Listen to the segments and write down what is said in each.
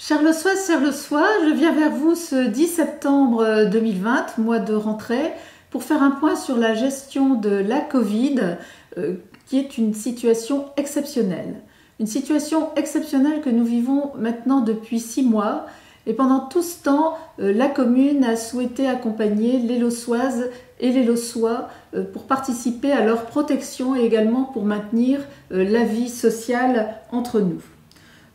Chers Lossoises, chers Lossois, je viens vers vous ce 10 septembre 2020, mois de rentrée, pour faire un point sur la gestion de la Covid, qui est une situation exceptionnelle. Une situation exceptionnelle que nous vivons maintenant depuis 6 mois. Et pendant tout ce temps, la commune a souhaité accompagner les Lossoises et les Lossois pour participer à leur protection et également pour maintenir la vie sociale entre nous.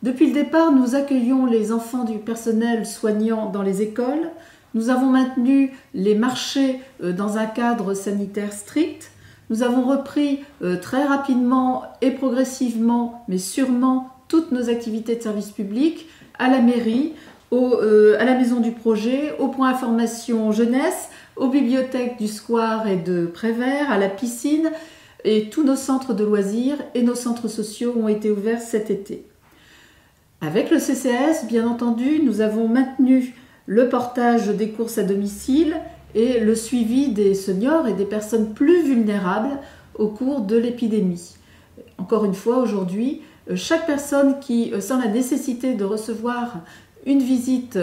Depuis le départ, nous accueillons les enfants du personnel soignant dans les écoles. Nous avons maintenu les marchés dans un cadre sanitaire strict. Nous avons repris très rapidement et progressivement, mais sûrement, toutes nos activités de service public à la mairie, à la maison du projet, au point information jeunesse, aux bibliothèques du Square et de Prévert, à la piscine, et tous nos centres de loisirs et nos centres sociaux ont été ouverts cet été. Avec le CCAS, bien entendu, nous avons maintenu le portage des courses à domicile et le suivi des seniors et des personnes plus vulnérables au cours de l'épidémie. Encore une fois, aujourd'hui, chaque personne qui sent la nécessité de recevoir une visite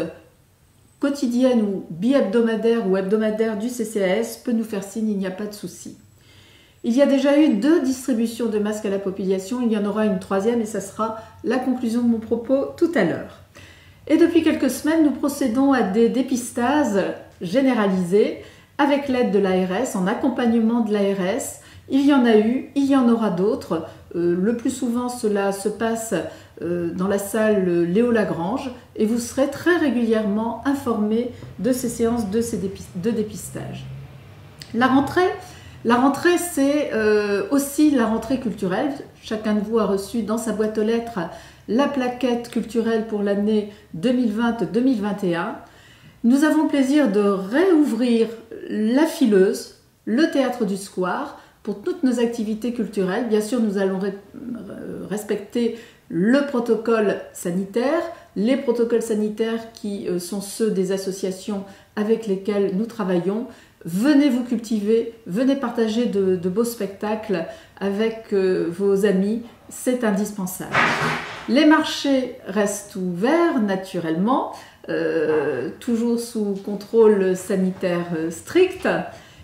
quotidienne ou bi-hebdomadaire ou hebdomadaire du CCAS peut nous faire signe, il n'y a pas de souci. Il y a déjà eu 2 distributions de masques à la population, il y en aura une 3e et ça sera la conclusion de mon propos tout à l'heure. Et depuis quelques semaines, nous procédons à des dépistages généralisés avec l'aide de l'ARS, en accompagnement de l'ARS. Il y en a eu, il y en aura d'autres. Le plus souvent, cela se passe dans la salle Léo Lagrange et vous serez très régulièrement informés de ces séances de dépistage. La rentrée, c'est aussi la rentrée culturelle. Chacun de vous a reçu dans sa boîte aux lettres la plaquette culturelle pour l'année 2020-2021. Nous avons le plaisir de réouvrir la Fileuse, le théâtre du Square, pour toutes nos activités culturelles. Bien sûr, nous allons respecter le protocole sanitaire, les protocoles sanitaires qui sont ceux des associations avec lesquelles nous travaillons. Venez vous cultiver, venez partager de beaux spectacles avec vos amis, c'est indispensable. Les marchés restent ouverts naturellement, toujours sous contrôle sanitaire strict,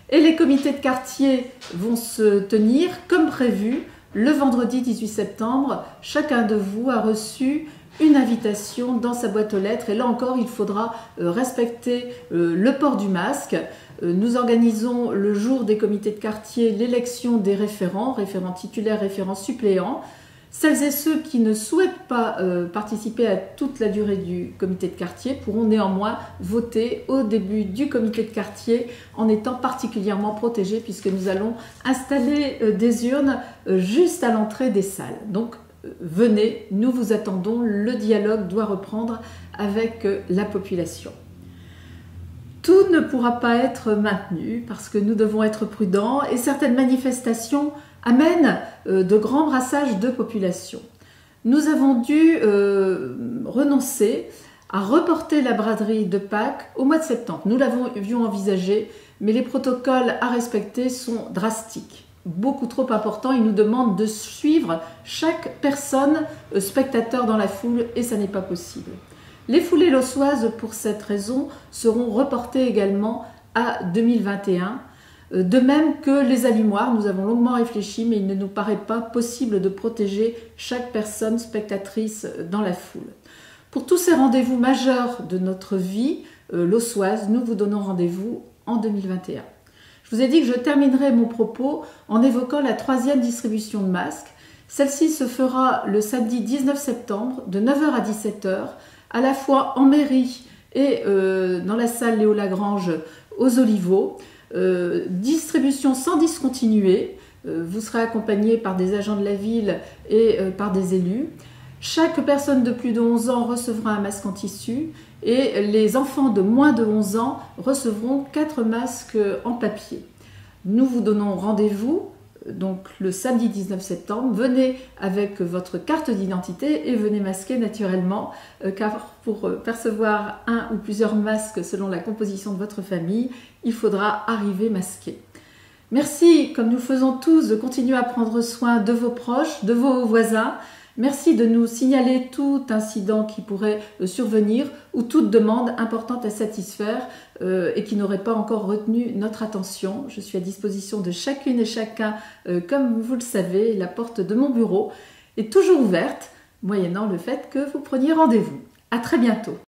et les comités de quartier vont se tenir comme prévu le vendredi 18 septembre. Chacun de vous a reçu une invitation dans sa boîte aux lettres et là encore il faudra respecter le port du masque. Nous organisons le jour des comités de quartier l'élection des référents titulaires, référents suppléants. Celles et ceux qui ne souhaitent pas participer à toute la durée du comité de quartier pourront néanmoins voter au début du comité de quartier en étant particulièrement protégés puisque nous allons installer des urnes juste à l'entrée des salles. Donc venez, nous vous attendons, le dialogue doit reprendre avec la population. Tout ne pourra pas être maintenu parce que nous devons être prudents et certaines manifestations amènent de grands brassages de population. Nous avons dû renoncer à reporter la braderie de Pâques au mois de septembre. Nous l'avions envisagé, mais les protocoles à respecter sont drastiques. Beaucoup trop importants, ils nous demandent de suivre chaque personne spectateur dans la foule et ça n'est pas possible. Les foulées lossoises, pour cette raison, seront reportées également à 2021. De même que les allumoirs, nous avons longuement réfléchi, mais il ne nous paraît pas possible de protéger chaque personne spectatrice dans la foule. Pour tous ces rendez-vous majeurs de notre vie lossoise, nous vous donnons rendez-vous en 2021. Je vous ai dit que je terminerai mon propos en évoquant la 3e distribution de masques. Celle-ci se fera le samedi 19 septembre de 9h à 17h, à la fois en mairie et dans la salle Léo Lagrange aux Oliveaux. Distribution sans discontinuer, vous serez accompagné par des agents de la ville et par des élus. Chaque personne de plus de 11 ans recevra un masque en tissu et les enfants de moins de 11 ans recevront 4 masques en papier. Nous vous donnons rendez-vous donc le samedi 19 septembre. Venez avec votre carte d'identité et venez masquer naturellement car pour percevoir un ou plusieurs masques selon la composition de votre famille, il faudra arriver masqué. Merci, comme nous faisons tous, de continuer à prendre soin de vos proches, de vos voisins. Merci de nous signaler tout incident qui pourrait survenir ou toute demande importante à satisfaire et qui n'aurait pas encore retenu notre attention. Je suis à disposition de chacune et chacun, comme vous le savez, la porte de mon bureau est toujours ouverte, moyennant le fait que vous preniez rendez-vous. À très bientôt.